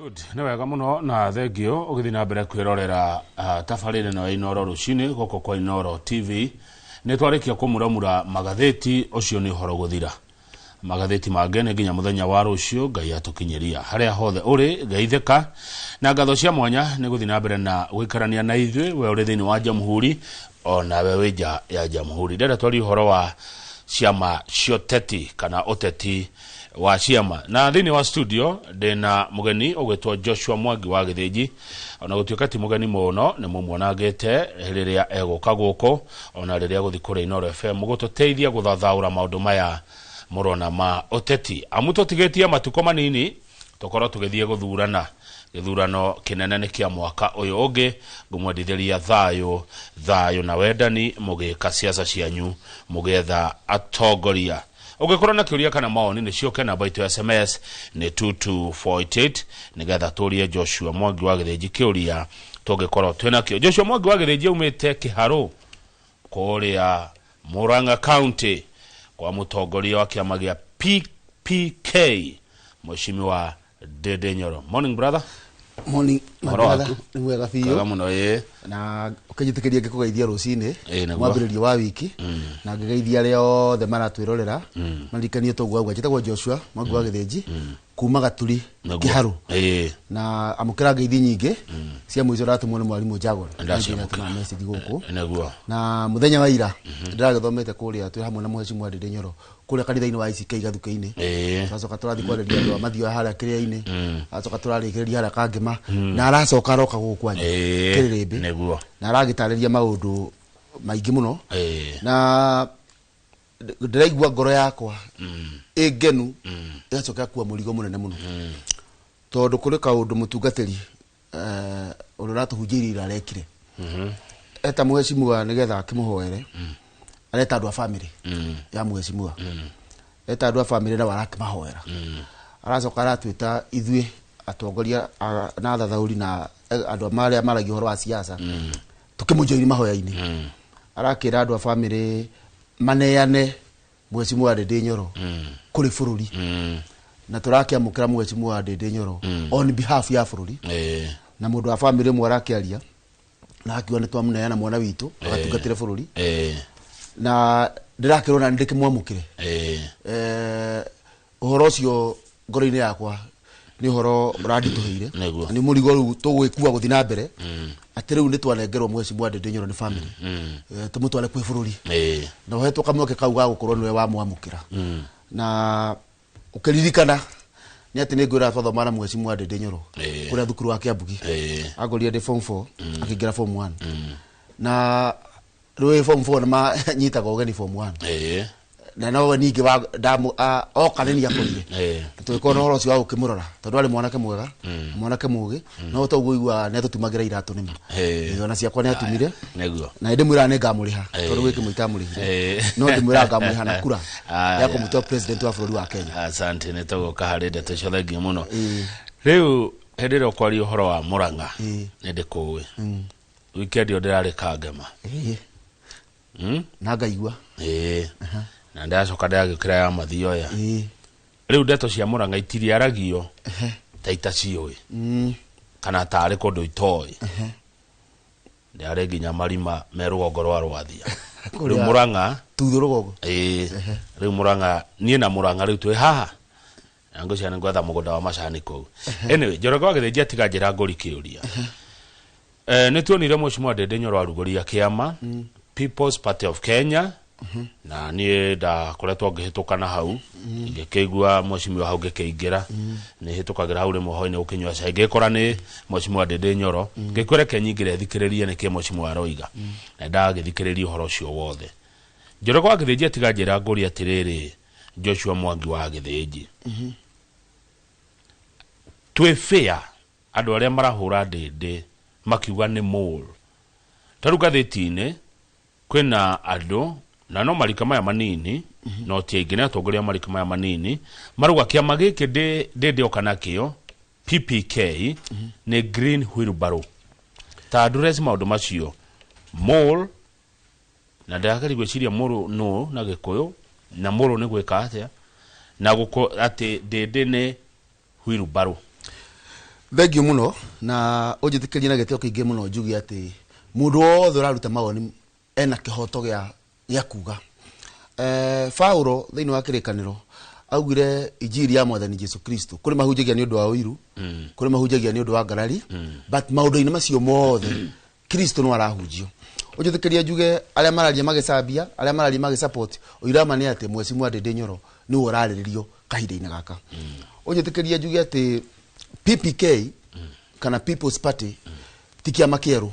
Good. Na wega muno na thengio ugithi na mbere kwirorera tafarire na Inoro rucini goko kwa Inoro TV. Ni twarikia kumuramura magatheti ucio ni horo guthira. Magatheti magene nginya muthenya wa rucio Ngai atukinyeria haria hothe uri Ngaitheka na ngatho cia mwanya ni guthi na mbere na gwikarania na ithwe we uri thini wa Jamhuri ona we wija ya Jamhuri. Ndera twari horo wa ciama cioteti kana oteti wa ciama na thini wa studio ndena mugeni ugwetwa Joshua Mwangi wa Githĩnji ona gutuika ti mugeni muno ni mumwonagete riria eguka guko ona riria guthi kuri Inoro FM gututeithia guthathaura maundu maya murona ma oteti amutotigetia matuko manini tokoro tugethie guthurana githurano kinene ni kia mwaka uyu ungi ngumwendithĩria thayo na wendani mugika siasa cianyu mugetha atongoria. Ugikorwo na kiuria kana maoni ni cioke namba itu SMS ni 2248 nigetha turie Joshua Mwangi wa Githĩnji kiuria tugikorwo twina kio. Joshua Mwangi wa Githĩnji umite Kiharo kuria Murang'a County kwa mutongoria wa kiama gia PPK Mheshimiwa Ndindi Nyoro. Morning brother. Morning brother. Ni wega biyo. Kaga muno na ukajitekeria ngikugeithia rucini mwambiririo wa wiki na ngigeithia reo the maratwirorera marikanie togwa njitagwo Joshua Mwangi wa Githĩnji kuma Gaturi Kiharo na amukira ngeithi nyingi cia mwizo ratumwo ni mwalimu Njagora na message guku na muthenya wa ira ndiragithomete kuria twi hamwe na Mheshimiwa Ndindi Nyoro kuria kanitha-ini wa ICK Gathuke-ini twacoka turathi kwareria andu amathio haria kiria-ini acoka turarikiria haria Kangema na aracoka roka gukwanyu kiririmbi na aragitariria maundu maingi muno na ndiraigua ngoro yakwa ingenu yacoka kuwa murigo munene muno tondu kuri kaundu mutungatiri uratuhunjirira arekire eta Mheshimiwa nigetha akimuhoere areta andu a family ya Mheshimiwa eta andu a family na warakimahoera aracoka aratwita ithwe atongoria na thathauri na andu maria maragi horo wa siasa tukimujoini mahoya-ini arakira andu a family maneane Mheshimiwa Ndindi Nyoro kuri bururi na turakiamukira Mheshimiwa Ndindi Nyoro on behalf ya bururi na mundu wa family mwe arakiaria na akiwa ni twamuneana mwana witu agatungatire bururi na ndirakirwo na ndikimwamukire uhoro ucio ngoro-ini yakwa ni horo radituheire ni murigo ru tugwikua guthi na mbere ati riu ni twanengerwo Mheshimiwa Ndindi Nyoro ni family tumutware kwi bururi na uhetwo kamweke kau ga gukorwo niwe wa mwamukira na ukiririkana ni ati ni ngwira thoma na Mheshimiwa Ndindi Nyoro kuria thukuru wa Kiambugi agoria de form 4 akigira form 1 na rwe form 4 na manyitaga ugeni form 1 na no ningi wa damu okaneni yakorire twikona horo cio ukimurora tondu ari mwanake mwega mwanake mugi no toguigwa ne tutumagira iratu nimo ona ciakwa ne atumire na ndimwira ne ngamuriha tondu wiki muitamurihire no ndimwira ngamuriha na kura ya kumutoa president wa bururi wa Kenya. Asante ne togoka harinde tucothengia muno riu hedere okwari horo wa Murang'a ne ndikuwe weekend ndirari Kangema na ngaigua na ndacoka ndagikira ya mathio ya riu ndeto cia Murang'a itiri aragio taita cioi kana tare kundu itoi ndare nginya marima merugongo rwa Rwathia riu Murang'a tuthu rugongo riu Murang'a nie na Murang'a riu twi haha ngo cia ngwetha mugunda wa macani kou anyway Njoroge wa Githĩnji atiga njira ngori kiuria ni tuonire Mheshimiwa Ndindi Nyoro arugoria kiama People's Party of Kenya na nie da koretwo ngihitũkana hau ngikigua Mheshimiwa hau ngikeingira ni hitukagira hau rimwe hoine ukinywa cai ngikora ni Mheshimiwa Ndindi Nyoro ngikwere kenyingire thikiririe ni ke Mheshimiwa aroiga na ndagithikiririe horo cio wothe. Njoroge wa Githĩnji atiga njira ngori atiriri Joshua Mwangi wa Githĩnji twi fair andu aria marahura Ndindi makiuga ni mole taru gatheti-ini kwina andu na no marika maya manini no tiaingine atongoria marika maya manini maruga kiama giki Ndindi okana kio PPK ni green wheelbarrow ta address maundu macio mole na ndakari gwiciria molo no na Gikuyu na molo ni gwika atia na guko ati Ndindi ni wheelbarrow Thank you muno na ujithikiririe na gitio kiingi muno njugi ati mundu wothe uraruta mawoni ena kihoto gia kuga. Paulo thiini wa kirikaniro augire injiri ya mwathani Jesu Kristo kuri mahunjagia ni undu wa uiru, kuri mahunjagia ni undu wa ngarari, but maundu-ini macio mothe Kristo no arahunjio. Ujithikiririe njuge aria mararia magicambia, aria mararia magisupport oirama ni ati Mheshimiwa Ndindi Nyoro ni urariririo kahinda-ini gaka. Ujithikiririe njuge ati PPK kana People's Party ti kiama kieru.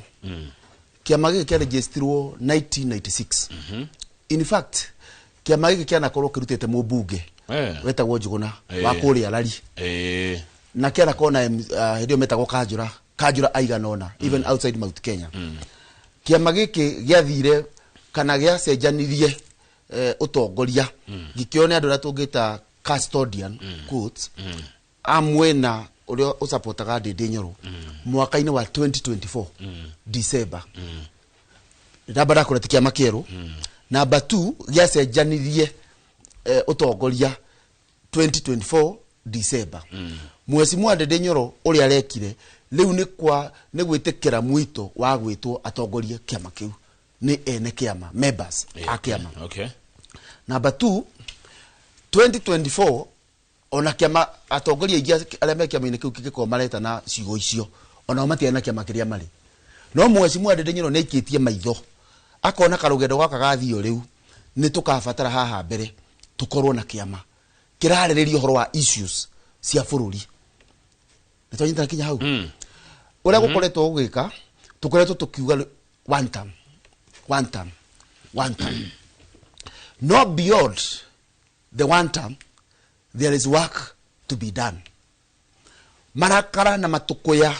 Kiama giki kiaregistrwo 1996. In fact kiama giki kianakorwo kirutete mubunge wetagwo Njuguna wa kuria Rari. Na kianakorwo na hindio metagwo Kanjura aiganona even outside Mount Kenya. Kiama giki giathire kana giacenjanirie utongoria gikione andu aria tungita custodian quotes amwena urio usupportaga Ndindi Nyoro mwaka-ini wa 2024 December. Namba ndakora ti kiama kieru. Number 2 giacenjanirie utongoria 2024 December. Mheshimiwa Ndindi Nyoro uria arekire riu ni gwitikira mwito wa gwitwo atongorie kiama kiu ni ene kiama members a kiama. Okay. Number 2 2024 ona kiama atongoria ingi aria me kiama-ini kiu kigiko mareta na ciugo icio ona matiana kiama kiria mari. No Mheshimiwa Ndindi Nyoro ni ikitie maitho akona karugendo gaka gathio riu ni tukabatara haha mbere tukorwo na kiama kirariririo horo wa issues cia bururi. Nitonyita kinya hau uria gukoretwo gugika tukoretwo tukiuga one term. No beyond the one term there is work to be done. Marakara na matukoya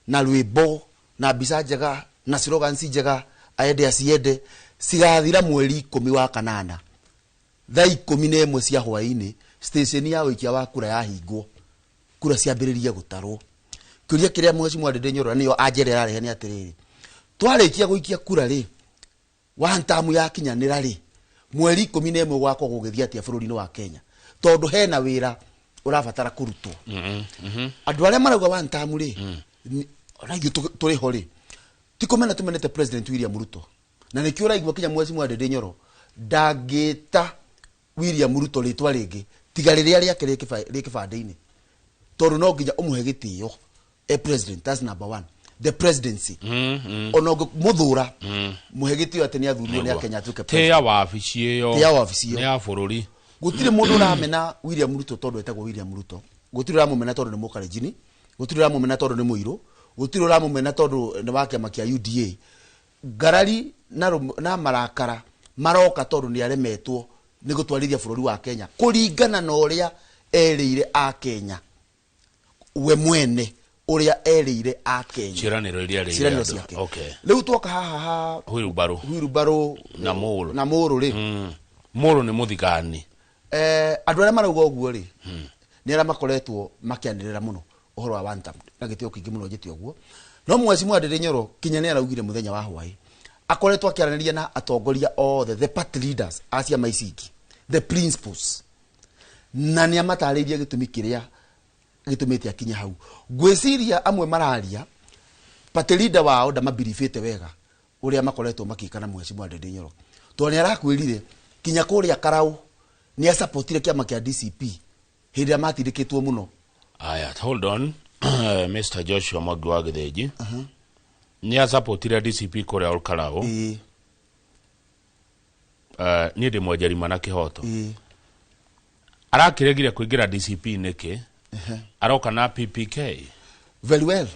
na rwimbo na mbica njega na slogans njega aende aciende cigathira mweri 10 wa kanana thaa 11 cia hwaini station ya wikia wa kura ya hingwo kura ciambiriria gutarwo. Kuria kiria Mheshimiwa Ndindi Nyoro niyo ajerera rehe ni atiriri twarikia guikia kura ri one term ya kinyanira ri mweri 11 gwako gugithia atia bururi-ini wa Kenya tondu hena wira urabatara kurutwo. Andu aria marauga one term ri ona ithu turi ho ri tikomena tumenete President William Ruto na nikio uraigua kinya Mheshimiwa Ndindi Nyoro ndangita William Ruto ritwa ringi tiga riria riake ri kibande-ini tondu no nginya umuhe gitio president. That's number 1. The presidency ono muthura muhe gitio ati ni athurio ni Kenya tuke te ya wabici iyo ni ya bururi. Gutire mundu uramena William Ruto tondu etagwo William Ruto. Gutire uramumena tondu ni mukarejini. Gutire uramumena tondu ni muiru. Gutire uramumena tondu ni wa kiama kia UDA. Ngarari na marakara maroka tondu ni aremetwo ni gutwarithia bururi wa Kenya kuringana na uria erire a Kenya we mwene uria erire a Kenya ciraniro iria riri. Okay. Riu twoka haha Huiru na Muru ri Muru ni muthigani. Andu aria marauga uguo ri ni aria makoretwo makianirira muno uhoro wa one term na gitio kingi muno njiti uguo. No Mheshimiwa Ndindi Nyoro kinya ni araugire muthenya wa hwai akoretwo akiaraniria na atongoria othe the party leaders acia maiciki the principles na ni amataririe gitumi kiria gitumite akinya hau. Gwiciria amwe mararia party leader wao ndamabirifite wega uria makoretwo makikana Mheshimiwa Ndindi Nyoro to ni arakwirire kinya kuria Karau ni asupportire kiama kia DCP hindi amatindikitwo muno. Aya, hold on. Mr. Joshua Mwangi wa Githeji ni asupportire DCP kuria Karau. Ni ndi mwajarima na kihoto arakiregire kuingira DCP niki aroka na PPK. Very well.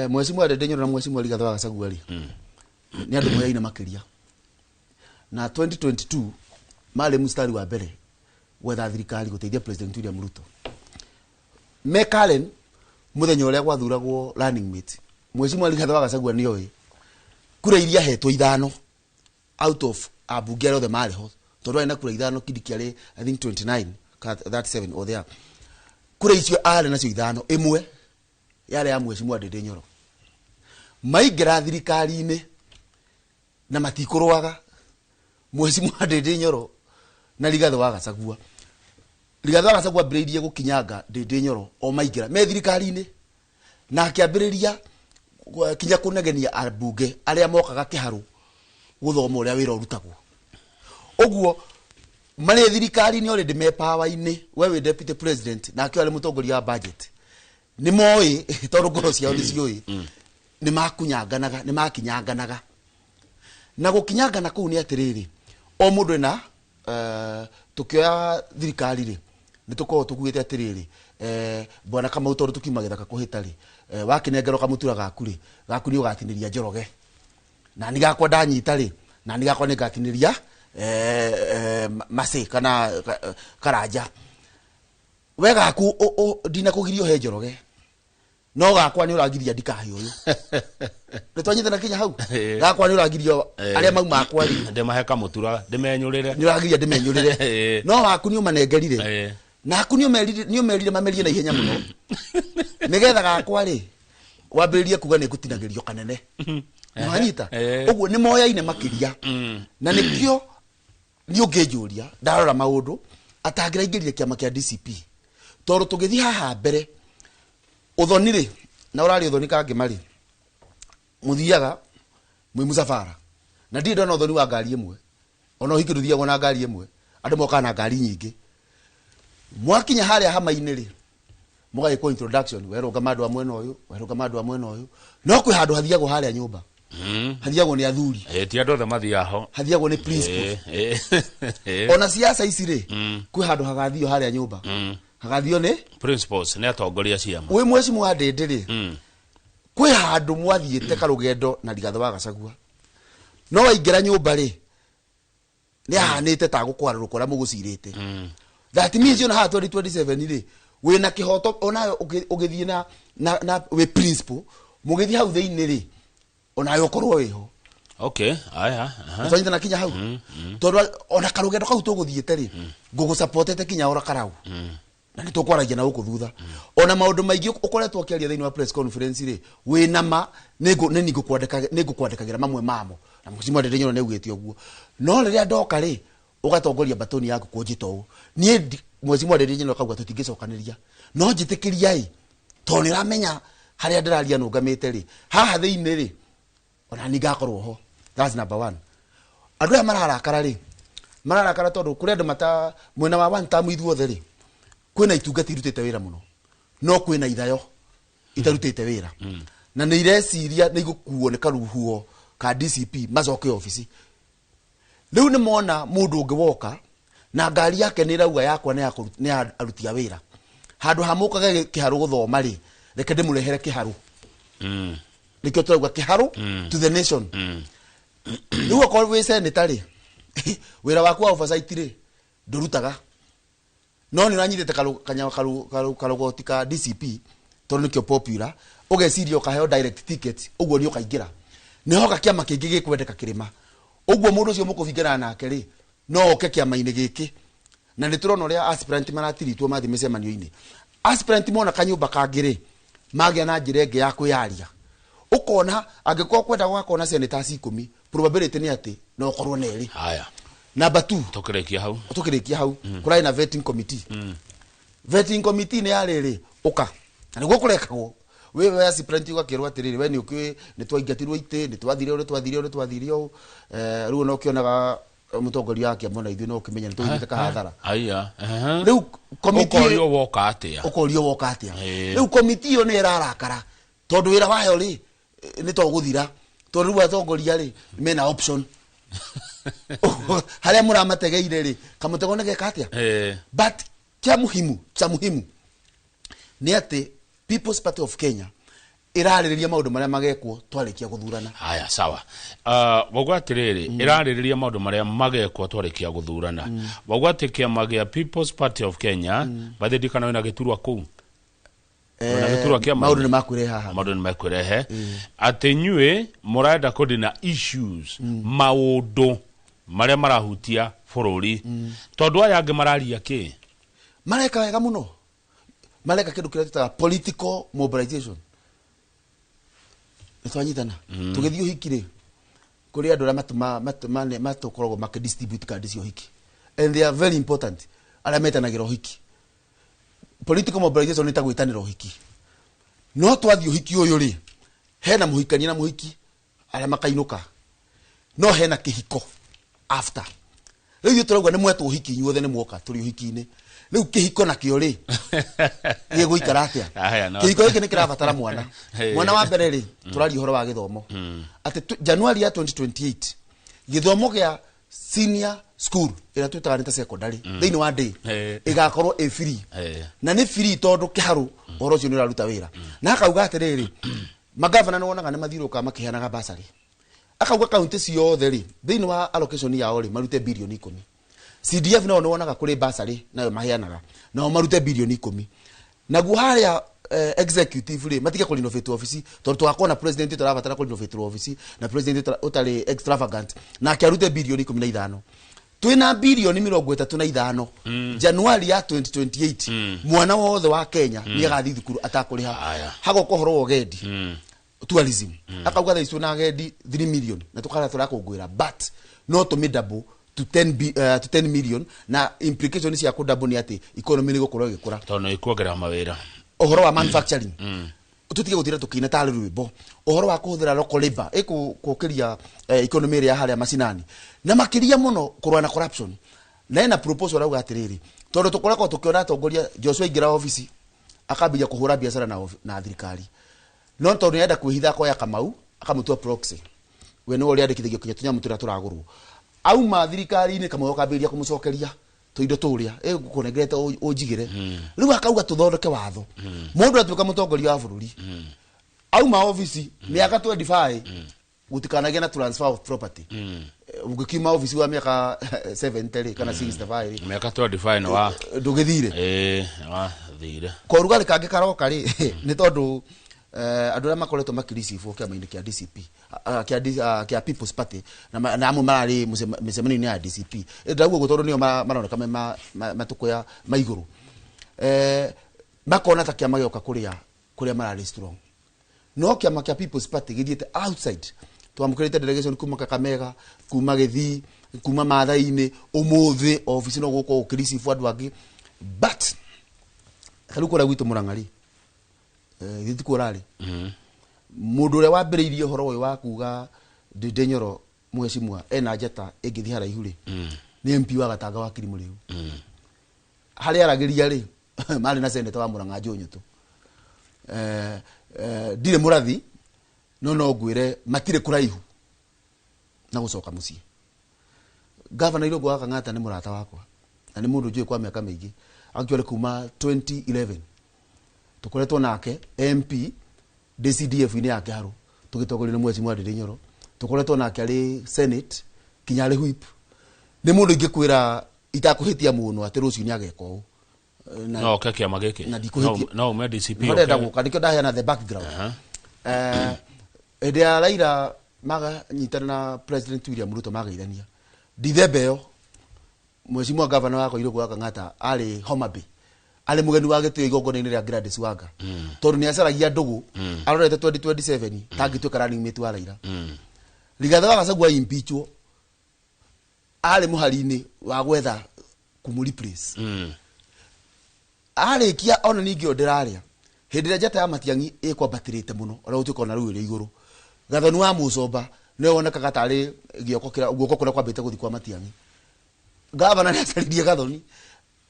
Mheshimiwa Ndindi Nyoro na Mheshimiwa Rigathi wa Gachagua ri ni andu moyaine makiria na 2022 male mustari wa mbere wetha thirikari guteithia President William Ruto. Mekalen muthenya uria gwathuragwo running mate Mheshimiwa Rigathi wa Gachagua ni oi kura iria hetwo 5 out of abunge othe mari ho tondu ina kura 5 Kidiki ari I think 29 37 or there kura icio ari nacio 5 imwe yale ya Mheshimiwa Ndindi Nyoro maigira thirikari-ini na matikurwaga Mheshimiwa Ndindi Nyoro na Rigathi wa Gachagua. Rigathi wa Gachagua bireirie gukinyanga Ndindi Nyoro o maigira me thirikari-ini na akiambiriria kinya kunegenia ambunge aria mokaga kiharu guthoma uria wira urutagwo uguo mari thirikari ni already me power ini we deputy president na akio ale mutongoria wa budget ni moi tondu ngoro ciao ni cioi ni makinyanganaga na gukinyangana kuu ni atiriri o mundu na tukioya thirikari ri ni tukorwo tukuite atiriri bwana kama utoru tukimagethaka kuhitari wakinengero kamutura gaku ri ni ugatiniria Njoroge na ni gakwa ndanyita ri na ni gakwa ni gatiniria mase kana Karanja we gaku ndina kugirio he Njoroge no gakwa ni uragiria ndikahi uyu nitwanyitana kinya hau gakwa ni uragirio aria mau makwa ri ndemahe kamutura ndimenyurire ni uragiria ndimenyurire no waku ni umanengerire na aku ni umerire mamerie na ihenya muno nigetha gakwa ri wambiririe kuga ni gutinagirio kanene mwanyita uguo ni moyaine makiria na nikio ni ungejuria ndarora maundu atangira ingirire kiama kia DCP toru tugithi haha mbere uthoni ri na urari uthoni kangi mari muthiaga mwi musafara na ndi ndona uthoni wa ngari imwe ona hikiru thiago na ngari imwe andu moka na ngari nyingi mwakinya haria hama-ini ri mugagikwo introduction weruga mandu wa mwena uyu no kwi handu hathiago haria nyumba hathiago ni athuri ti andu othe mathiaho hathiago ni principal ona siasa ici ri kwi handu hagathio haria nyumba hagathio ni principals ni atongoria ciama wi mwecimu wa Ndindi ri kwi handu mwathiite karugendo na Rigathi wa Gachagua no waingira nyumba ri ni ahanite ta gukwarwo kora mugucirite that means you know how 2027 ri wina kihoto ona ugithie na we principal mugithi hau theini ri ona yokorwo wiho okay aya twanyita na kinya hau tondu ona karugendo kau tuguthiite ri ngugu supportete kinya ora karau na ni tukwaragia na guku thutha ona maundu maingi ukoretwo kiaria theini wa press conference ri wina ma ningo kwandikagira mamwe mamo na Mheshimiwa Ndindi Nyoro neugite oguo no riria ndoka ri ugatongoria batoni yaku kunjita u nie Mheshimiwa Ndindi Nyoro kauga tutingicokaniriria no njitikiria i to ni ramenya haria ndiraria nungamite ri haha theini ri ona ni ngakorwo ho that's number 1 andu aya mararakara tondu kuri andu mata mwena wa one time ithuothe ri kwina itungati irutite wira muno no kwina ithayo itarutite wira na ni ireciria ni igukuo ni karuhuo ka DCP macoke ofisi riu ni mona mundu ungiwoka na ngari yake ni rauga yakwa ni arutia wira handu hamukaga kiharu guthoma ri reke ndimurehere kiharu nikio turauga kiharu to the nation riu akorwo wi senator ri wira waku wa oversight ri ndurutaga no ni uranyithite karugoti ka DCP tondu nikio popular ugeciria ukaheo direct ticket uguo ni ukaingira niho kiama kingi gikwendeka kirima uguo mundu ucio mukuvingana nake ri no oke kiama-ini giki na ni turona uria aspirant maratiritwo mathi micemanio-ini aspirant mona kanyumba kangiri magia na njira ingi ya kwiyaria ukona angikoo kwenda gwakona senators 10 probability ni ati no korwo neri haya number 2 tukirikia hau kurai na vetting committee vetting committee ni yariri uka na niguo kurekagwo wewe aspirant ugakirwa atiriri we ni ukiwe ni twaingatirwo ite ni twathire o riu no kionaga mutongoria wake mona ithu no kimenya ni tuithite kahathara aya riu committee ukorio woka atia riu committee yo ni irarakara tondu wira wayo ri ni to guthira tondu riu atongoria ri mena option haria muramategeire ri kamutego ne geka atia but cha muhimu ni ati People's Party of Kenya iraririria maundu maria magekwo twarikia guthurana haya sawa wagwa atiriri iraririria maundu maria magekwo twarikia guthurana wagwa atikia magia People's Party of Kenya bathidikana wina giturwa kuu na giturwa kia maundu ni makurehe haha maundu ni makurehe ati nyue murenda kudina issues maundu maria marahutia bururi tondu aya ange mararia ki mareka wega muno mareka kindu kiria twitaga political mobilization twanyitana tugithio hikire kuri andu aria matukoragwo makidistribute card cio hiki and they are very important aria metanagira hiki political mobilization ni ta gwitanira hiki no twathi uhiki uyu ri hena muhikani na muhiki ala makainuka no hena kihiko after riu turauga ni mwetu uhiki inyuothe ni mwoka turi uhiki-ini riu kihiko na kio ri ni guikara atia kihiko giki ni kirabatara mwana wa mbere ri turari horo wa githomo ati January ya 2028 githomo gia senior school ira twitaga nita secondary thiini wa day igakorwo e free na ni free tondu kiharu horo cio ni raruta wira na akauga atiriri magavana no wonaga ni mathiruka makihanaga basari akauga county ciothe ri thiini wa allocation yao ri marute bilioni 10 CDF no wonaga kuri basari nayo maheanaga no marute bilioni 10 naguo haria executive ri matige kuli innovate office tondu twakona president turabatara kuli innovate office na president utari extravagant na akiarute bilioni 15 twina bilioni 35 January ya 2028 mwana wothe wa Kenya ni agathi thukuru atakuriha hago kohoro ogendi tourism akauga thaicu na agendi 3 million na tukara turakungwira but not to double to 10 million na implications ya ku double ni ati economy ni gukorwo igikura tono ikuongera mawira ohoro wa manufacturing tutige gutira tukina tari rwimbo ohoro wa kuhuthira local labor ikukiria economy ya haria macinani na makiria muno kurwa na corruption na ina proposal auga atiriri tondu tukorako tukiona atongoria Joshua ingira office akambia kuhura biashara na thirikari no tondu yenda kwihitha kwa ya Kamau akamutua proxy we no uri andikithigio kinya tunya mutura turagurwo au ma thirikari-ini Kamau akambiria kumucokeria tuindo turia gukunegerete ujigire riu akauga tuthondeke watho mundu atuika mutongoria wa bururi au ma office miaka 25 gutikanagia na transfer of property ugikima office wa miaka 70 kana 65 miaka 25 no wa ndugithire wa thire ko rugari kangi karoka ri ni tondu andũ arĩa makoretwo makiricibwo kĩama-inĩ kĩa DCP kĩa People's Party na amwe mararĩ mĩcemanio-inĩ ya DCP ndaguo gũtondũ nĩo maroneka matũkũ ma igũrũ makona ta kĩama gĩoka kũrĩa mararĩ strong no kĩama kĩa People's Party gĩthiĩte outside twamũkĩrĩte delegation kuma Kakamega kuma Gĩthii kuma Maathai-inĩ ũmũthĩ office no gũkũ ũkiricibwo andũ angĩ but rĩu kũrĩa gwitũ Mũrang'a-rĩ githikurari mundu ure wambiriirie horo uyu wa kuga Ndenyoro mweshimwa ena njata ingithi haraihu ri ni MP wa Gatanga wa Kirimu riu hari aragiria ri mari na senator wa Murang'a Njũnyũtũ ndire murathi no ngwire matire kuraihu na gucoka mucii governor Irungu wa Kang'ata ni murata wakwa na ni mundu njui kwa miaka mingi akiore kuma 2011 tukoretwo nake MP DCDF ini yake haru tugitogorire mweshimwa Ndenyoro tukoretwo nake ari Senate kinya ari whip ni mundu ingikwira itakuhitia muno ati rucio ni ageka u no keke mageke no me DCP no ndenda guka ndikio ndaheana the background edia Raila maga nyitana na President William Ruto magaithania Dithemba yo mweshimwa governor wako Irungu wa Kang'ata ari Homa Bay ale mugeni wa gitio igongona-ini ria Gladys Wanga tondu ni acaragia ndugu arorete 2027 tangituika running mate wa Raila Rigathi wa Gachagua impeachwo ale muhari-ini wa gwetha kumureplace arikia ona ningi ondiraria hindi ria njata ya Matiang'i ikwambatirite muno ora utuika ona riu iri iguru gathoni wa Mucomba ne wonekaga tari gioko kuria kwambite guthi kwa Matiang'i governor ni acaririe gathoni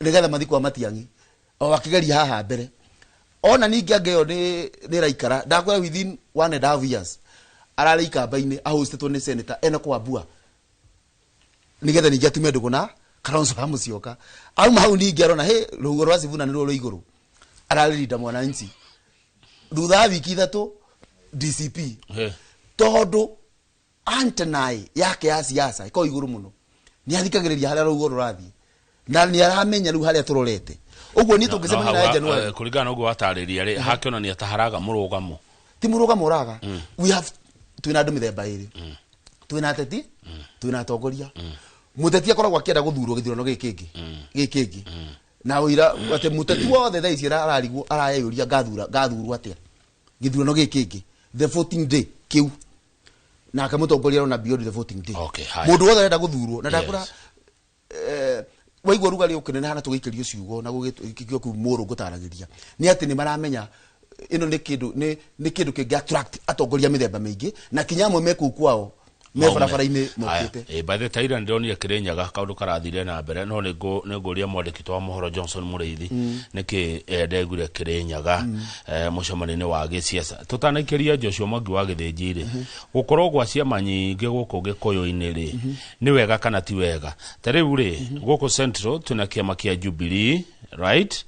nigetha mathi kwa Matiang'i o akigeria haha mbere ona ningi angeo ni raikara ndakwira within 1.5 years arari kamba-ini ahostetwo ni senator ena kwa bua nigetha ningi atume ndugu na Kalonzo Musyoka au mau ningi arona he rugo rwa Sifuna ni rwo iguru ararinda Mwananchi thutha wiki ithatu DCP tondu antenai yake ya siasa iko iguru muno ni athikagiriria haria rugo rurathi na ni aramenya riu haria turorete uguo ni tungisemania na January kuringana uguo atariria ri hakiona ni ataharaga murugamo ti murugamo uraga we have twina andu mithemba iri twina ateti twina atongoria muteti akoragwo akienda guthurwo githurano giki na uira ati muteti wothe thaa ici ararigwo arayeyuria gathurwo atia githurano giki the 14 day kiu na akamutongoria na beyond the 14 day mundu wothe arenda guthurwo na ndakura waigwa rugari ukinene hana tugikirio ciugo na gugikio ku muru gutaragiria ni ati ni maramenya ino ni kindu kingi attract atongoria mithemba mingi na kinyamwe meku kwao me barabara-ini mokite by the time ndonire Kirinyaga kaundu karathire na mbere no niguria mwandiki twa mohoro Johnson Muriithi niki ndegure Kirinyaga mucemani-ini wa giciasa tutanaikeria Joshua Mwangi wa Githinjiri gukorwo gwa ciama nyingi guku Gikuyu-ini ri ni wega kana ti wega tariu ri guku Central tuna kiama kia Jubilee right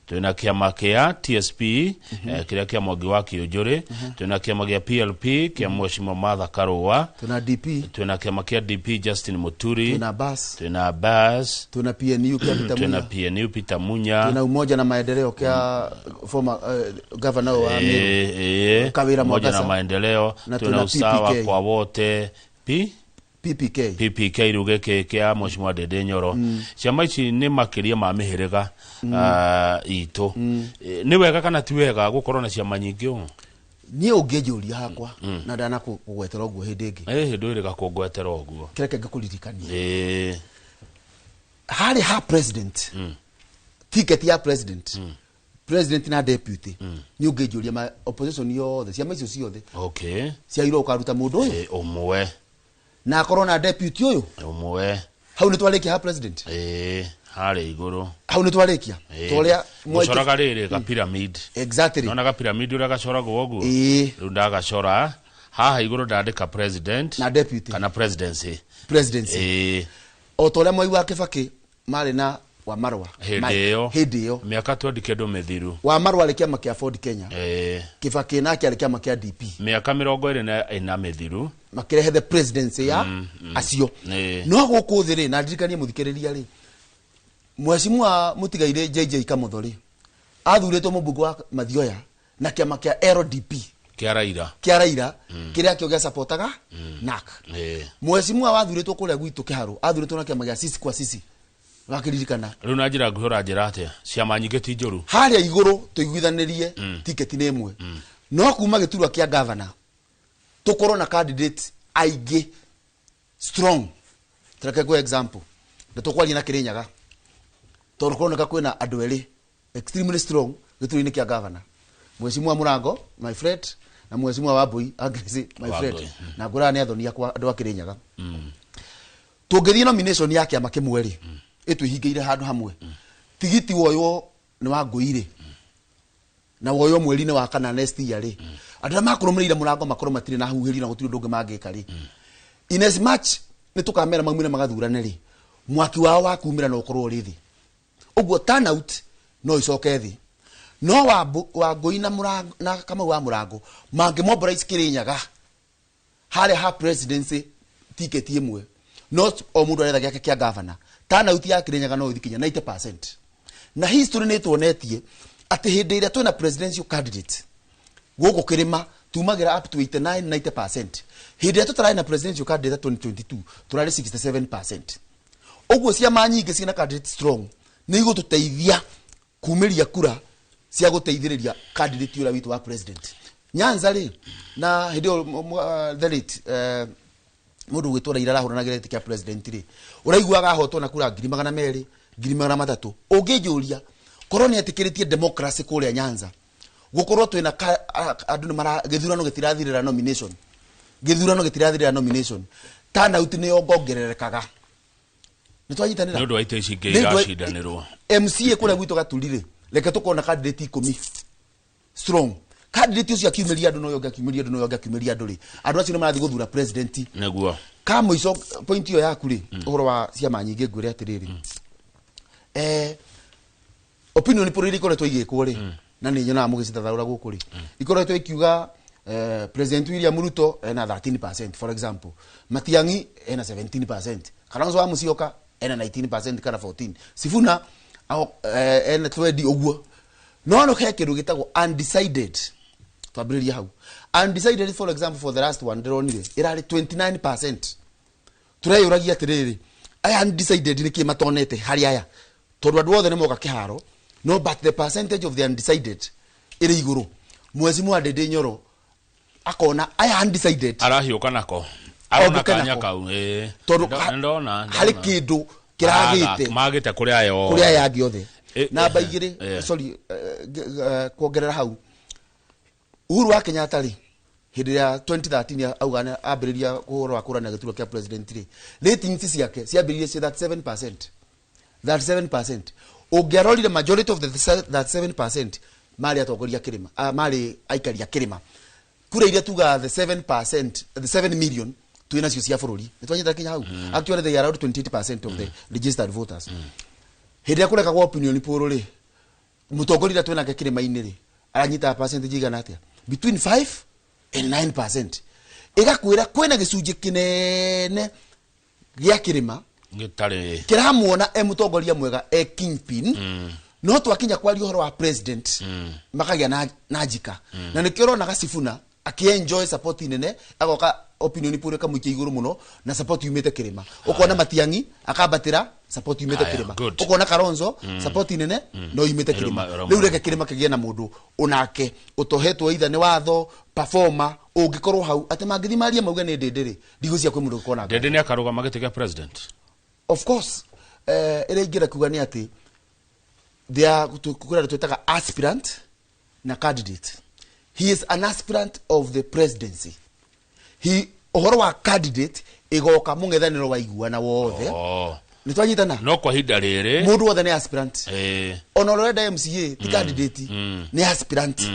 tuna kiama kia TSP kiria kia Mwangi wa Kiunjuri tuna kiama kia PLP kia Mheshimiwa Martha Karua tuna kiama kia DP Justin Muturi tuna BAS tuna PNU Peter Munya tuna Umoja na Maendeleo kia former governor wa Meru Kawira Umoja na Maendeleo tuna Usawa kwa Wote PPK rugeke kia Mheshimiwa Ndindi Nyoro ciama ici ni makiria ma mihiriga itu ni wega kana ti wega gukorwo na ciama nyingi ni ungejuria hakwa na ndana kugwetera oguo hindi ingi hindu iri gakugwetera oguo kireke ngakuririkania hari ha president ticket ya president president na deputy ni ungejuria ma opposition yothe ciama icio ciothe okay cia iro ukaruta mundu uyu umwe na corona deputy uyu umwe hau ni twarikia ha president hari iguru hau ni twarikia toria mucoraga riri ga pyramid exactly nona ga pyramid ura gacoragwo oguo riu ndagacora haha iguru ndandika president na deputy kana presidency o toria Mwai wa Kibaki mari na wa Marwa hindi yo miaka twandike ndo mithiru wa Marwa alikia makia Ford Kenya Kibaki nake alikia makia DP miaka 20 na mithiru makirehe the presidency ya acio no guku thiri na ndirikanie muthikiriria ri Mheshimiwa Mutigaire JJ Kamuthori athuretwo mubungu wa Mathioya na kiama kia LDP kia Raila kiria kio gia supportaga NAK Mheshimiwa wathuretwo kuria gwitu Kiharo athuretwo na kiama gia sisi kwa sisi wakiririkana riu na njira nguhura njira atia ciama nyingi ti njuru haria iguru tuiguithanirie ticket ni imwe no kuma giturwa kia governor tukorwo na candidate aige strong treke kwa example ndokwali na Kirinyaga torokona kwena andu eri extremely strong gituri-ini kia governor Mheshimiwa Murango my friend na Mheshimiwa Wambui Agrisi my friend na ngura ni athoni akwa andu a Kirinyaga tungithie nomination yake ya makimweri itwihingeire handu hamwe tigiti woyo ni wa Nguire na woyo mweri-ini wa kana next year ri andu makurumirira Murango makoro matire na huhiri na gutiri ndungi mangika ri in as much ni tukamera maumire magathurane ri mwaki wao wa kumira na ukorwo rithi uguo turnout no icoke thi no wa Ngui na Murango na kama wa Murango mangi mobilize Kirinyaga hari ha presidency ticket imwe not o mundu aretha giake kia governor turnout ya Kirinyaga no ithikinya 90% na history ni tuonetie ati hindi ira twina presidential candidate gugu kirima tumagira up to 89-90% hindi ira tutarai na presidential candidate 2022 turari 67%. Uguo ciama nyingi cina candidate strong ni gututeithia kumiria kura cia guteithiriria candidate ura witu wa president Nyanza ri na hidio the late mundu gwitwa Raila rahuranagira tikia president ri uraiguaga hotwo na kura 200 300 ungijuria koroni atikiritie democracy kuria Nyanza gukorwo twina andu mara githurano gitirathirira nomination turnout ni ongongererekaga nitwanyitanira ndu waite icinge igacindanirwo MCA kuria gwitu gaturire leke tukona candidate 10 strong candidate ucio akiumiria andu no yoga akiumiria andu ri andu acio marathi guthura president naguo ka muico point iyo yaku ri uhoro wa ciama nyingi ngwire atiriri opinion political twaigikwo ri na ni nyona mugicithathaura guku ri ikoretwo ikiuga president William Ruto ena 13% for example Matiang'i ena 17% Kalonzo wa Musyoka ena 19% kana 14 Sifuna ena 20 oguo no hekiru gitagwo undecided twambiriria hau undecided for example for the last one ndironire irari 29%. Tureyuragia atiriri aya undecided ni kimatonete hari aya tondu andu othe ni moka Kiharo no but the percentage of the undecided iri iguru Mheshimiwa Ndindi Nyoro akona aya undecided arahiuka nako arona kanya kau ndona hari kindu kiragite magite kuria yo kuria yangi othe na baigire sorry kuongerera hau Uhuru wa Kenyatta ri hindi ya 2013 augana ambiriria kuhoro wa kurana gituo kia president ri ratings ciake ciambiririe cia 37%. Ungerorire majority of that 7% mari atongoria kirima mari aikaria kirima kura iria tuga the 7%, the 7 million tuina cio cia bururi nitwanyita Kenya hau actually they are around 28% of the registered voters. Hindi ya kureka kwa opinion poll ri mutongoria tuina ke kirima-ini ri aranyita percentage igana atia between 5 and 9%. Igakwira kwena gicunji kinene gia kirima gitari kiramuona mutongoria mwega kingpin no twakinya kwa horo wa president makagia na njika na nikirona Gacibuna akienjoy support nene agoka opinion poll kamuikia iguru muno na support yumite kirima ukona Matiang'i akabatira support yumite kirima ukona Kalonzo support nene no yumite kirima riu reke kirima kigie na mundu unake utohetwo itha ni watho performer ungikorwo hau ate mangithimaria mauga ni ndindiri ndigucia kwi mundu ukona ndindi ni akarugama gitiga president. Of course ere ingira kuga ni ati they are kukura twetaga aspirant na candidate. He is an aspirant of the presidency. He ohoro wa candidate igoka mungethaniro wa iguana wothe nitwanyitana no kwa hinda riri mundu wothe ni aspirant onorenda MCA ti candidate ni aspirant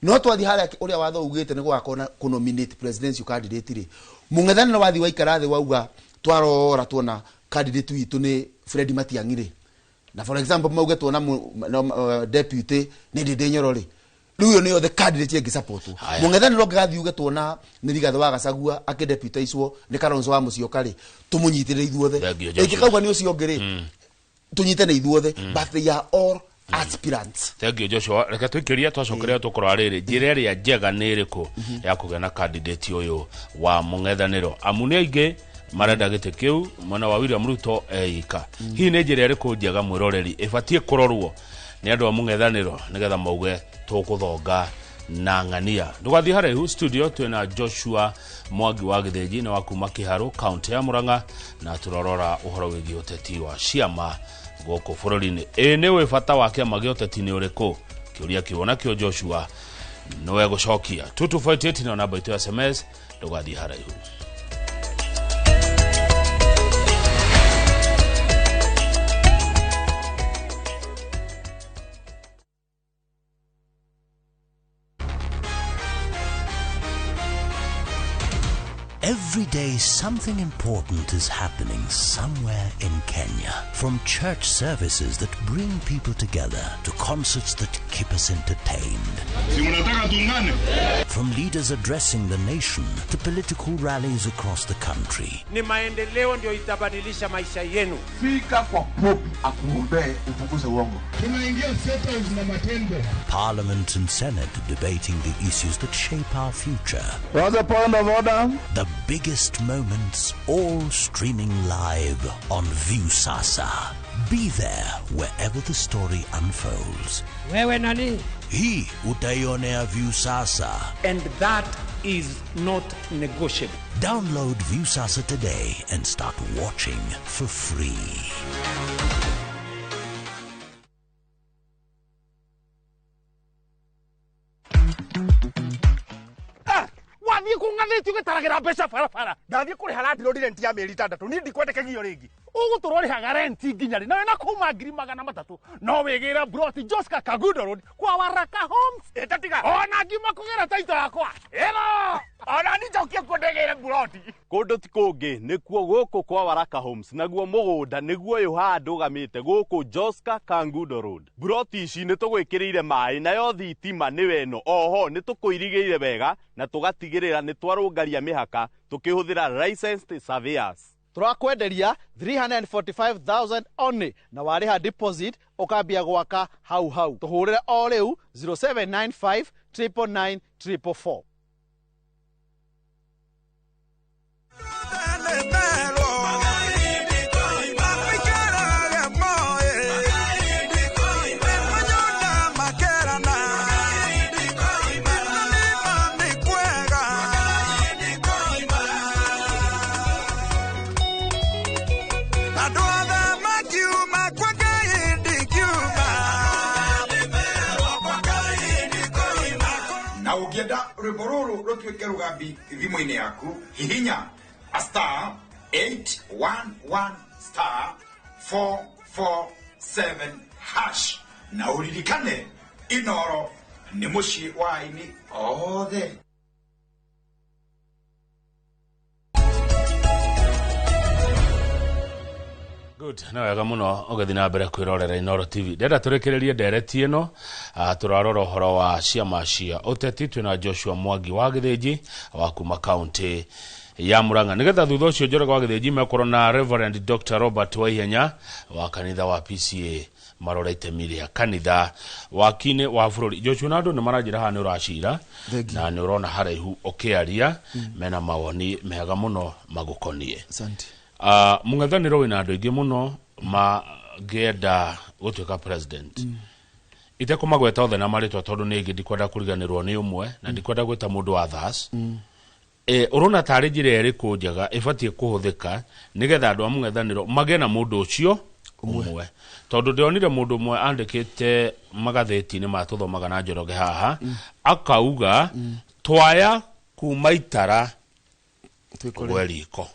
no twathi haria uria watho ugite ni gwakona ku nominate presidential candidate ri mungethaniro wathi wa ikarathi wauga twarora tuona candidate witu ni Fred Matiang'i ri na for example mauge tuona deputy ni Ndindi Nyoro ri riu ni the candidate yengi support mungethaniro ngathi uge tuona ni Rigathi wa Gachagua akideputeiswo ni Kalonzo wa Musyoka ri tumunyitire ithuothe ikikauga ni ucio ngiri tunyite na ithuothe but they are all aspirants. Thank you Joshua. Reka twikiria twacokeria tukora riri njira ria njega ni iriku ya kugena candidate uyu wa mungethaniro amuni aingi marenda gite kiu mwana wa William Ruto eika hi ni njira iriku njega mwiroreri ibatie kurorwo ni andu a mungethaniro nigetha mauge tukuthonga na ngania ndugathi haraihu studio twina Joshua Mwangi wa Githinji na wakuma Kiharu county ya Murang'a na turorora uhoro wigi uteti wa ciama goko bururi-ini ni we bata wa kiama gia uteti ni uriku kiuria kiona kio Joshua nowe gucokia 2258 na namba itu ya SMS ndugathi haraihu. Every day something important is happening somewhere in Kenya. From church services that bring people together to concerts that keep us entertained. From leaders addressing the nation to political rallies across the country. Ni maendeleo ndio itabadilisha maisha yenu. Fika kwa popi akuombe upunguze uongo. Tunaingia settlers na matendo. Parliament and Senate debating the issues that shape our future. What's the point of order? The biggest moments all streaming live on Viusasa. Be there wherever the story unfolds. Wewe nani? Hii utaionea Viusasa. And that is not negotiable. Download Viusasa today and start watching for free. Wathi kungathitio gitaragira mbeca barabara ndathi kuri harati rodi rent ya meri 6 ni ndikwendeke ngio ringi uguturorihaga rent nginya ri nawe na kuma 300 no wigira broti Joska Kagudo Road kwa Waraka Homes etatiga ona ngima kugira taito yakwa ero ona ni jokia kundegere broti kundu ti kungi nikuo guku kwa Waraka Homes naguo mugunda niguo yu handu gamite guku Joska Kagudo Road broti ici ni tugwikirire mai nayo thitima ni weno oho ni tukuirigeire wega na tugatigirira ni twarungaria mihaka tukihuthira licensed surveyors. Turakwenderia 345,000 only na wariha deposit ukambia gwaka hau hau. Tuhurire o riu 0795 999 444. Ũngĩenda rwĩmbo rũrũ rũtuĩke rũgambi thimũ-inĩ yaku, hihinya *811 *447# na ũririkane Inooro nĩ mũciĩ wa aini othe. Good. Na wega muno ugethi na mbere kwirorera Inooro TV. Ndenda turekererie ndereti ino turarora uhoro wa ciama cia uteti twina Joshua Mwangi wa Githinji wa kuma county ya Murang'a. Nigetha thutha ucio Njoroge wa Githinji mekorwo na Reverend Dr. Robert Waihenya wa kanitha wa PCA marora itemi ria kanitha wakine wa bururi. Joshua na andu ni maranjira ha ni uracira na ni urona haraihu ukiaria mena mawoni mega muno magukonie. Asante. Mung'ethaniro wina andu ingi muno magenda gutuika president. Ite kumagweta othe na maritwa tondu ni ingi ndikwenda kuriganirwo ni umwe na ndikwenda gwita mundu wa thas. Urona tari njira iriku njega ibatie kuhuthika nigetha andu a mung'ethaniro magena mundu ucio umwe. Tondu ndionire mundu umwe andikite magatheti ni matuthomaga na Njoroge haha akauga twaya kuma itara twiko.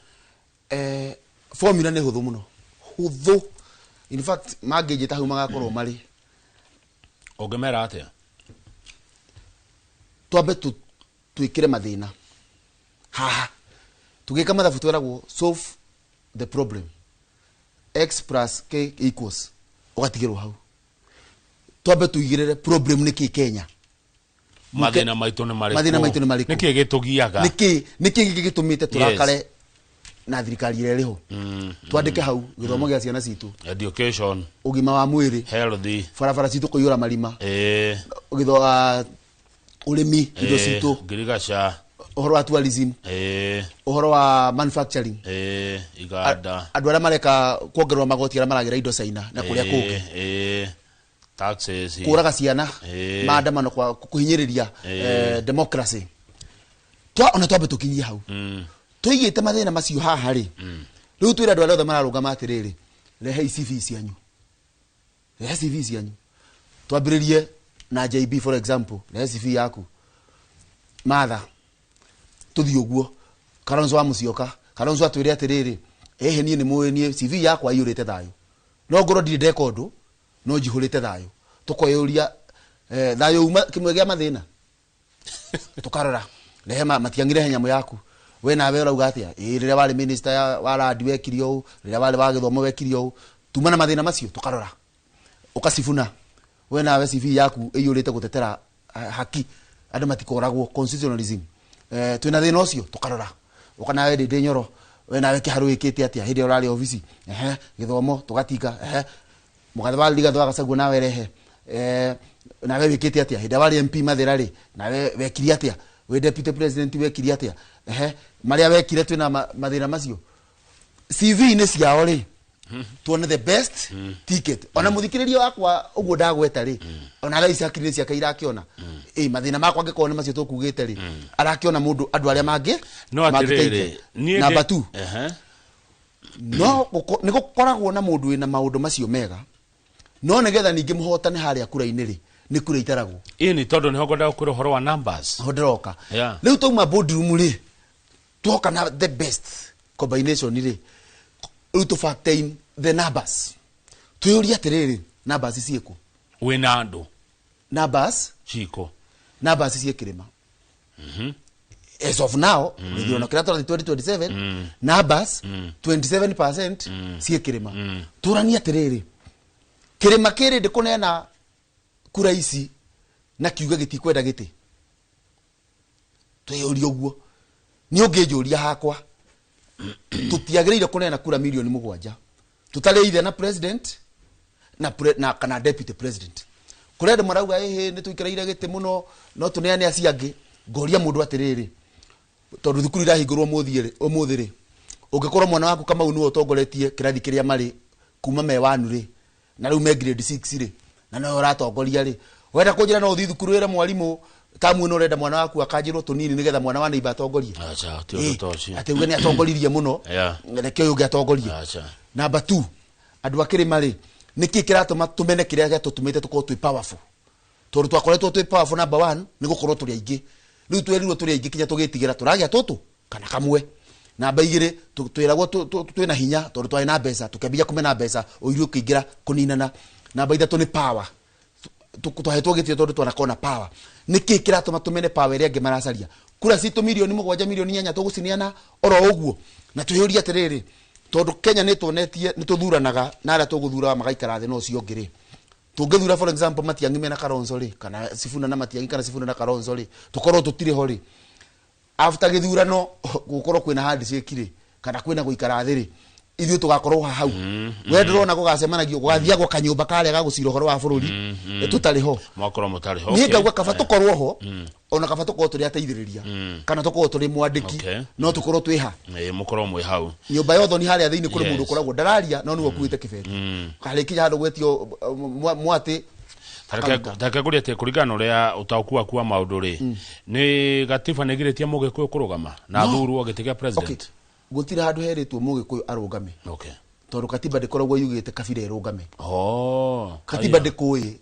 Formula ne huthu muno. Huthu. In fact, magejeta hu magakorwo mari. Ogemera atia. Twambe tuikire mathina. Ha. Tugeka mathabu tweragwo solve the problem. X plus K equals. Ugatigirwo hau. Twambe tuigirire problem niki Kenya. Mathina maitu ni mariko. Mathina maitu ni mariko. Niki gitugiaga. Niki gigitumite turakare na thirikari ile riho. Twandike hau githomo gia ciana citu. Education, ugima wa mwiri, healthy, farafara citu kuyura marima. Ugitho urimi indo citu. Girigasha. Uhoro wa tourism. Uhoro wa manufacturing. Iganda. Andu aria mareka kuongerwa magoti aria maragira indo China na kuria kungi. Taxes. Kuraga ciana. Maandamano kwa kuhinyiriria democracy. Ona twambe tukinyia hau. Tuigite mathina macio haha ri. Riu twira andu othe mararugama atiriri. Rehe CV cianyu. Rehe CV cianyu. Twambiririe na JB for example. Rehe CV yaku. Matha. Tuthi uguo. Kalonzo wa Musyoka. Kalonzo atwire atiriri. Ehe nie ni muenie CV yakwa iyurite thayo. No ngoro ndi ndekondu. No njihurite thayo. Tukoyuria thayo uma kimwe gia mathina. Tukarora. Rehe matiangire nyamu yaku. We na we urauga atia rire wali minister wa radi wekirio rire wali wa githomo wekirio tumana mathina macio tukarora ukasifuna we na we CV yaku iyurite gutetera haki andu matikoragwo constitutionalism twina thina ucio tukarora ukana we Ndindi Nyoro we na we kiharu ikite atia hindi urari office githomo tugatika mugatha liga twagacaguo na we rehe na we wikite atia hindi wali MP mathirari na we wekiria atia we deputy president wekiria atia maria wekire twina mathina macio CV ni ciao ri tuone the best ticket ona muthikiriria wakwa uguo ndagweta ri ona rais akirire cia kaira akiona mathina makwa ngikona macio tukugite ri arakiona mundu andu aria mangi no atiriri number 2 no nigukoragwo na mundu wina maundu macio mega no nigetha ningi muhotane haria kura-ini ri ni kura itaragwo ni tondu niho ngwenda kuri horo wa numbers honderoka riu tuma boardroom ri tuoka na the best combination ri riu to factain the numbers tuyuria atiriri numbers cieko wina andu numbers chiko numbers ciekirima as of now ndio na kira 2027 numbers 27% ciekirima turania atiriri kirima kiri ndikunena kura ici na kiuga gitikwenda giti tuyuria uguo ni ungijuria hakwa tutiagirire kunena kura milioni 7 tutale ithe na president na kana deputy president kurende marauga ni tuikiraire giti muno no tuneane aciangi ngoria mundu atiriri tondu thukuru irahingurwo umuthiri ungikorwo mwana waku kama unu utongoretie kirathi kiria mari kuma me wanu ri na riu me grade 6 ri na no uratongoria ri wenda kunjira no uthi thukuru ire mwarimu tamu no renda mwana waku akanjirwo tunini nigetha mwana wa neighbor atongorie acha tio tochi ati uge ni atongoririe muno reke uge atongorie number 2 andu akiri mari niki kiratuma tumene kiria tutumite tukorwo twi powerful tondu twakoretwo twi powerful number 1 ni gukorwo turi aingi riu twerirwo turi aingi kinya tugitigira turagia tutu kana kamwe namba igire twiragwo twina hinya tondu twai na mbeca tukambia kumena mbeca uiru ukiingira kuninana namba ithatu ni power twahetwo gitio tondu twanakona power niki kiratuma tumene power iria ngi maracaria kura citu milioni 7 milioni 8 tuguciniana oro uguo na tuhiuria atiriri tondu Kenya ni tuonetie ni tuthuranaga na aria tuguthura magaikara thi no cio ngiri tungithura for example Matiang'i mena Kalonzo ri kana Sifuna na Matiang'i kana Sifuna na Kalonzo ri tukorwo tutire ho ri after githurano gukorwo kwina handshake ri kana kwina guikara thi ri ithuĩ tugakorwo hau we ndĩrona gũgacemanagio gũgathiagwo kanyũmba karĩa ga gũcira ũhoro wa bũrũri tũtarĩ ho mwakorwo mũtarĩ ho niĩ ngauga kaba tũkorwo ho ona kaba tũkorwo tũrĩ ateithĩrĩria kana tũkorwo tũrĩ mwandĩki no tũkorwo twĩ ha mũkorwo mwĩ hau nyũmba yothe ni harĩa thĩinĩ kũrĩ mũndũ ũkoragwo ndararia no nĩwe ũkuĩte kĩbeti karĩkinya handũ gwetio mwatĩ Taka kuri ate kurigana uria utakuwa kuwa maundu ri ni gatiba negiritie Mugikuyu kurugama na thuru agitiga president gutira handu heritwo Mugikuyu arugame tondu katiba ndikoragwo yugite kabira irugame katiba ndikuyi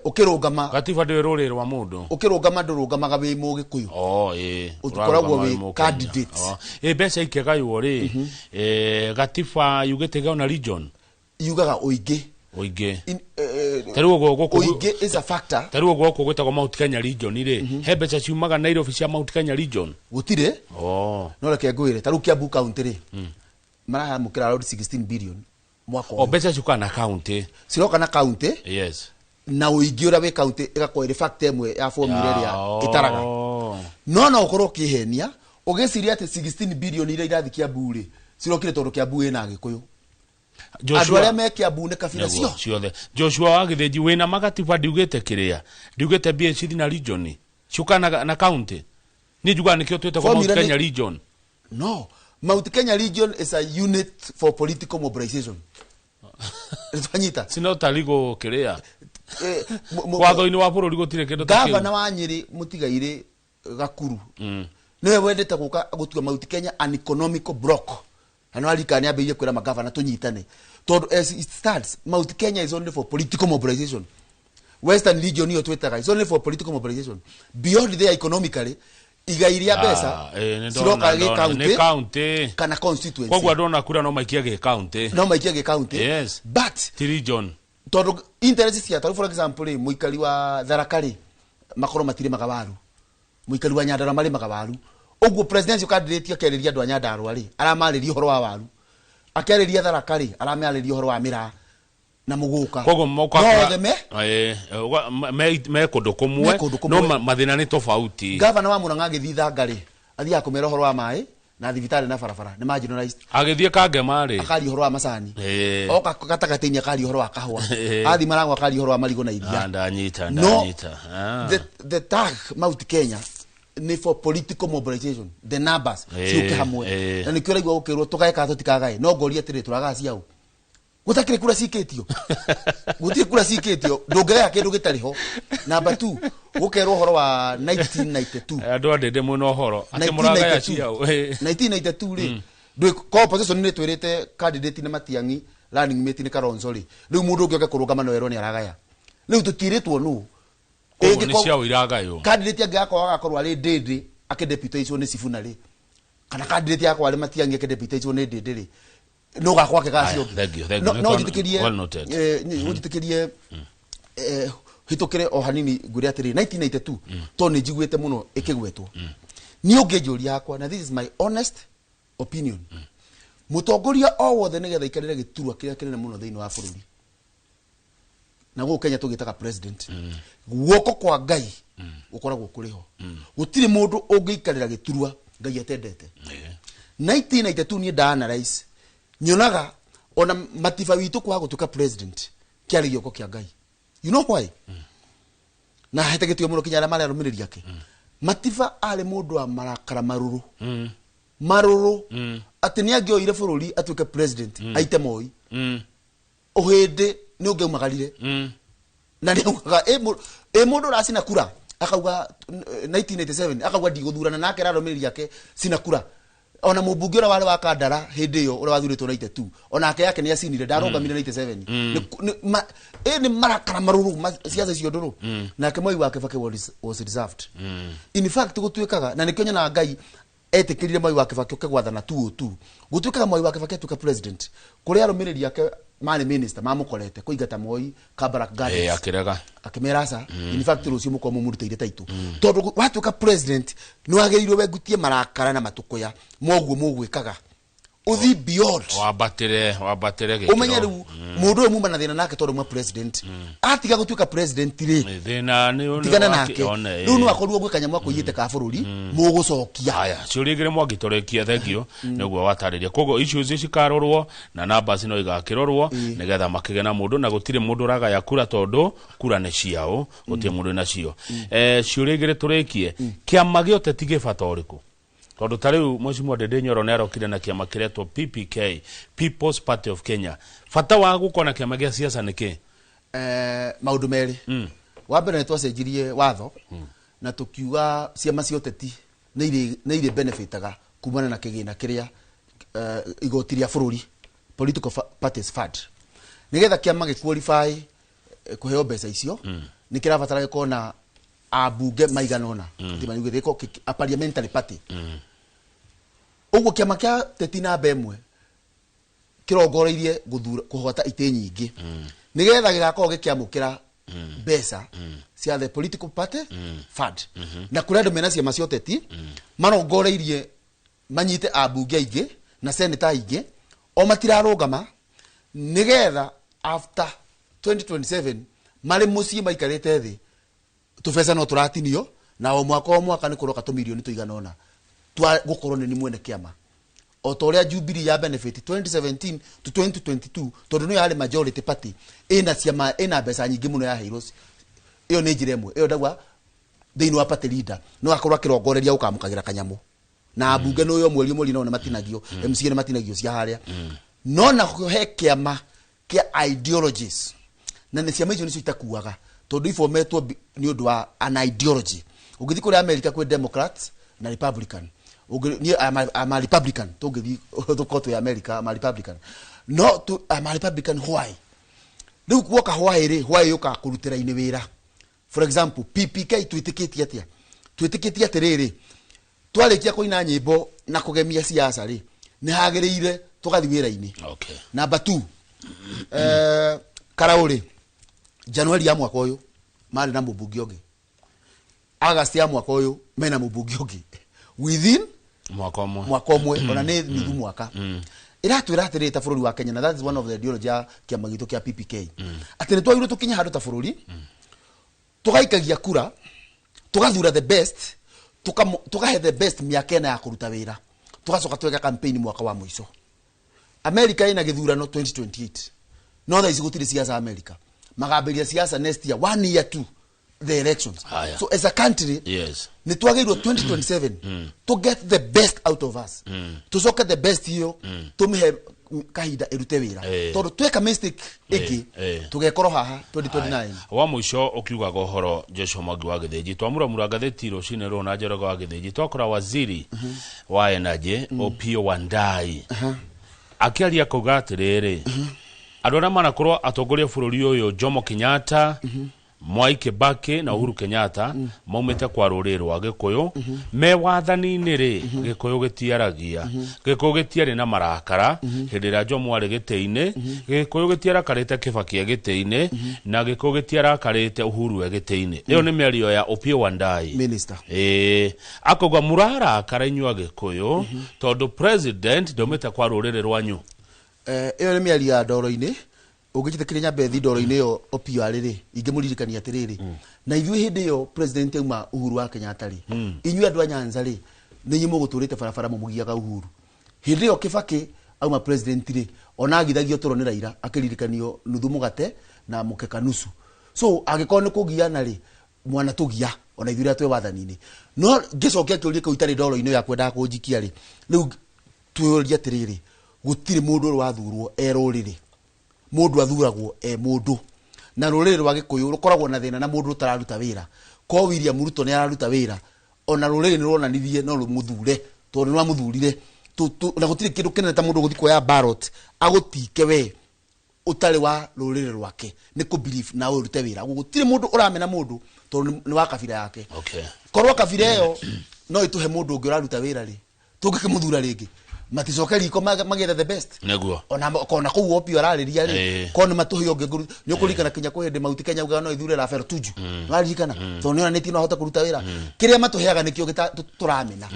ukirugama katiba ndi ruriro wa mundu ukirugama ndurugamaga wi Mugikuyu ukoragwo wi candidate mbeca ikega yori gatiba yugite ga na region yugaga uingi taruo goko uingi is a factor taruo goko gwetagwo Mount Kenya region ire he mbeca ciumaga Nairobi cia Mount Kenya region gutire no reke ngwire taruo Kiambu county ri maraha mukira around 16 billion mwako mbeca ciuka na county ciroka na county yes na uingi ura we county igakwo ire factor imwe ya formula ria itaraga no ukorwo kihenia ugeciria ati 16 billion ira irathi Kiambu ri cirokire tondu Kiambu ina Gikuyu Joshua aria me Kiambu ne kabira ciothe Joshua wagithenji wina magatiba ndiugite kiria ndiugite BHC na region ciuka na county ni juga nikio twete kwa Mount Kenya region no Mount Kenya region is a unit for political mobilization twanyita sino taligo kiria watho-ini wa bururi gutire kindu ta kiu gavana wa Nyeri Mutigaire Gakuru niwe wendete guka gutua Mount Kenya an economical block ano alika ni abiye kwira magavana tunyitane tondu as it starts Mount Kenya is only for political mobilization Western region yo twetaga is only for political mobilization beyond there economically igairia pesa siroka ge county kana constituency kwa ndona kura no maikia ge county yes but region tondu interest cia for example muikari wa Tharakari makoro matire magawaru muikari wa Nyandarua mari magawaru uguo presidential candidate akeriria andu a Nyandarua ri aramariria uhoro wa waru akeriria Tharakari aramariria uhoro wa Mira na Muguka kogo moka me kundu kumwe no mathina ni tofauti governor wa Murang'a agithitha ngari athia kumera uhoro wa mai na thibitari na barabara ni marginalized agithie Kangema ri akari uhoro wa macani oka gatagatinya akari uhoro wa kahwa athi marangwa akari uhoro wa marigo na iria ndanyita the tag Mount Kenya ni for political mobilization the numbers ciuke hamwe na nikio raigwa ukirwo tugaeka tutikagae no ngoria tiri turagacia u gutakire kura cikitio gutie kura cikitio ndungega kindu gitariho number 2 gukerwo horo wa 1992 andu andende muno horo ati muragaya ciao 1992 ri ndwe opposition ni twirite candidate ni Matiang'i running mate ni Kalonzo ri riu mundu ungi kurugama no erwo ni aragaya riu tutiritwo nu ni ciao iragayo candidate anga akwa agakorwo ari Ndindi akedeputation ni Sifuna ri kana candidate akwa ari Matiang'i akedeputation ni Ndindi ri no gakwa ke gacio no jitikirie ujitikirie hitukire o hanini nguri atiri 1992 to ni jiguete muno ikigwetwo ni ungejuria yakwa na this is my honest opinion mutongoria o wothe nigetha ikarire giturwa kiria kinene muno thiini wa bururi na go Kenya tugitaga president guoko kwa Ngai ukoragwo kuriho gutire mundu ungiikarira giturwa Ngai atendete 1992 ni analyze nyonaga ona Matiba witu kwa gutuka president kiari gioko kia Ngai you know why na hetegetio muno kinyara mara rumiriria ke Matiba ale mundu wa marakara maruru ati ni angioire bururi atuke president aite Moi ohede ni ungeumagarire na ni ugaga mundu racina kura akauga 1987 akauga ndiguthurana nake rarumiriria ke sina kura ona mubunge ora wale wa Kandara hindi yo ora wathuritwo na 92 onake yake ni acinire ndarongamire 97 ni marakara maruru siasa cio nduru nake Moi wa Kibaki was reserved in fact gutwikaga na nikyo nyana Ngai etikirire Moi wa Kibaki ukegwathana 202 gutwikaga Moi wa Kibaki atuka president kuri arumiriri yake mani minister mamukorete kuigata Moi Kabarak Gardens akiraga akimerasa in fact rucio muko mumurutire taitu tondu watuka president no agerirwo wegutie marakara na matukoya moguo mugwikaga uthi beyond wabatire umenya riu mundu uyu mumana thina nake tondu mwa president atiga gutuika president ri thina ni tigana nake riu no akorwo gwikanya mwa kuyite ka bururi mugucokia haya ciurigire mwangitorekia thengio niguo watariria kogo issues cikarorwo na numbers no igakirorwo nigetha makigena mundu na gutire mundu raga ya kura tondu kura ne ciao gutire mundu na cio ciurigire turekie kiama giote tige bata uriku tondu tariu Mheshimiwa Ndindi Nyoro ne arokire na kiama kiretwo PPK People's Party of Kenya fata wa gukona kiama gia siasa niki maundu meri wa mbere twacenjirie watho na tukiuga ciama cia uteti ne ire benefitaga kumana na kigina kiria igoti ria bururi political parties fund nigetha kiama giqualify kuheo mbeca icio ni kirabatara gikona abunge maiganona ndimanyuge riko a parliamentary party uguo kiama kia tetina bemwe kirongoreirie guthura kuhota ite nyingi nigetha gigakorwo gikiamukira mbeca cia the political party fund na kurendu mena ciama cia uteti marongoreirie manyite abunge aingi na senator aingi o matirarungama nigetha after 2027 mari mucii maikarite thi tubesa no turatinio na o mwaka ni kuroka 2 milioni tuiganona twa gukorwo ni mwene kiama o toria Jubilee ya benefit 2017 to 2022 tondu no yale majority party ina ciama ina besa nyingi muno ya heroes iyo ni njire mwe iyo ndagwa thiini wa party leader no akorwo kirongoreria ukamukagira kanyamu na abunge no yo mweri no matinagio MC ne matinagio cia haria no na he kiama kia ideologies na ni ciama icio ni citakuaga tondu ifometwo ni undu wa an ideology ugithi kuri America kwi Democrats na Republican ni ama Republican tugithi thukoto ya America ama Republican no to ama Republican why riu kuoka why yoka kurutira ini wira for example PPK twitikitie atiriri twarikia kuina nyimbo na kugemia siasa ri ni hagiriire tugathi wira-ini okay number 2 Karauri January ya mwaka uyu mari na mubungi ungi August ya mwaka uyu mena mubungi ungi within mwaka umwe ona ni nuthu mwaka iratwira atirita bururi wa Kenya na that is one of the ideology kia magito kia PPK atene twagirwo tukinya handu ta bururi tugaikagia kura tugathura the best tugahe the best miakena ya kuruta wira tugacoka tweka campaign mwaka wa mwisho America ina githurano 2028 no tha ici gutiri siasa America magaberia siasa next year 1 year to the elections so as a country ni twagirwo 2027 to get the best out of us tucoke the best hiyo tumihe kahida irute wira tondu tweka mistake iki tugekoro haha 2029 wa mwisho ukiuga gohoro Joshua Mwangi wa Githiji twamuramura ngatheti rucine ro na Njoroge wa Githiji twakora waziri wa energy Opiyo Wandayi akiaria kuga atiriri andu aria manakorwo atongoria bururi uyu Jomo Kenyatta Mwai Kibaki na Uhuru Kenyatta maumite kwa ruriri rwa Gikuyu me wathani-ini ri Gikuyu gitiaragia Gikuyu gitiari na marakara hindi ria Jomo ari giti-ini Gikuyu gitiarakarite Kibaki giti-ini na Gikuyu gitiarakarite Uhuru giti-ini iyo ni miario ya Opiyo Wandayi minister akoga murara akarainyu Gikuyu tondu president domete kwa ruriri rwanyu iyo ni miario ya ndoro-ini ugijite Kenya bethi ndoro-ini yo Opiyo ariri ingimuririkania atiriri na ithui hindi yo president uma Uhuru wa Kenyatta ri inyu andu a Nyanza ri ni nyimu guturite barabara mumugiaga Uhuru hindi yo Kibaki auma president ri ona agithagio toro ni Raila akiririkanio nuthu mugate na mukeka nusu so agikon ni kugiana ri mwana tugia ona ithui atwe wathani-ini no gicokia kiuria kau itari ndoro-ini ya kwenda kunjikia ri riu tuyoria atiriri gutire mundu wathurwo eruriri mundu athuragwo mundu na ruriri rwa Gikuyu rukoragwo na thina na mundu utararuta wira ko William Ruto ne araruta wira ona ruriri ni ronanithie no rumuthure tondu no amuthurire na gutire kindu kinene ta mundu guthi kuoya ballot agutike we utari wa rurire rwake ni ku believe na urute wira gutire mundu uramena mundu tondu ni wa kabira yake korwa kabira yo no ituhe mundu ungi uraruta wira ri tungikimuthura ringi maticoke riko magethe the best neguo ona kona ku opio arariria ri kona matuhe ungi nguru ni ukurikana kinya ku hindi mauti Kenya uga no ithure ra fero tuju warikana tondu ona neti no hota kuruta wira kiria matuheaga nikio turamena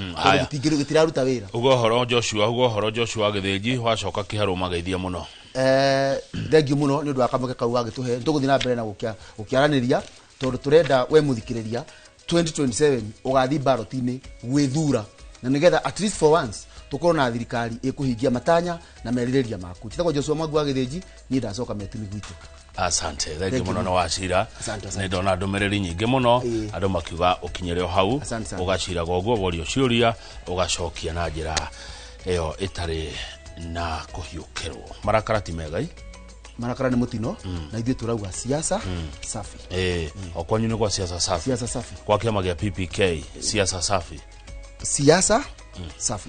tondu gitiraruta wira ugo horo Joshua Githinji wacoka kiharu magaithia muno thengiu muno ni undu wa kamuke kau agituhe tuguthi na mbere na gukiaraniria tondu turenda we muthikiriria 2027 ugathi ballot-ini gwithura na nigetha at least for once tukorwo na thirikari ikuhingia matanya na meririria maku titagwo Joshua Mwangi Githinji ni ndacoka metini gwitu asante thengiu muno no wacira ni ndona ndumiriri nyingi muno andu makiuga ukinyere hau ugacira goguo worio ciuria ugacokia na njira iyo itari na kuhiukirwo marakara ti megai marakara ni mutino na ithuĩ turauga siasa safi okwanyu ni kwa siasa safi kwa kiama gia PPK siasa safi safi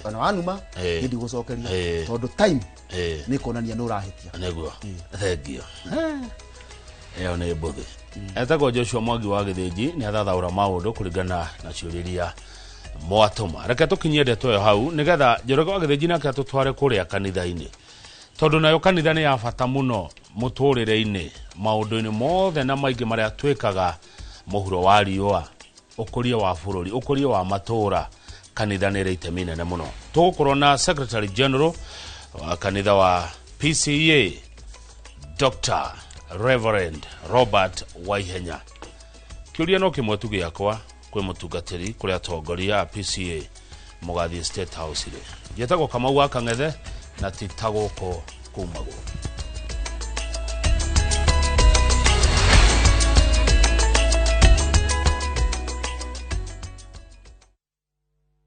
ona wanuma ndi gucokeria tondu time ni konania no rahitia neguo thengio iyo ni mbuthi etagwo Joshua Mwangi wa Githinji ni athathaura maundu kuringana na ciuriria mwatuma reke tukinyie ndeto yo hau nigetha Njoroge wa Githinji nake atutware kuria kanitha-ini tondu nayo kanitha ni ya bata muno muturire-ini maundu-ini mothe na maingi maria twikaga muhuro wa riua ukuria wa bururi ukuria wa matura kanitha ni itemi nene muno tugukorwo na Secretary General wa kanitha wa PCEA Dr. Reverend Robert Waihenya kiuria no kimwe tu giakwa kwi mutungatiri kuri atongoria PCA mugathi State House ri yetagwo Kamau wa Kang'ethe na titaguko kumago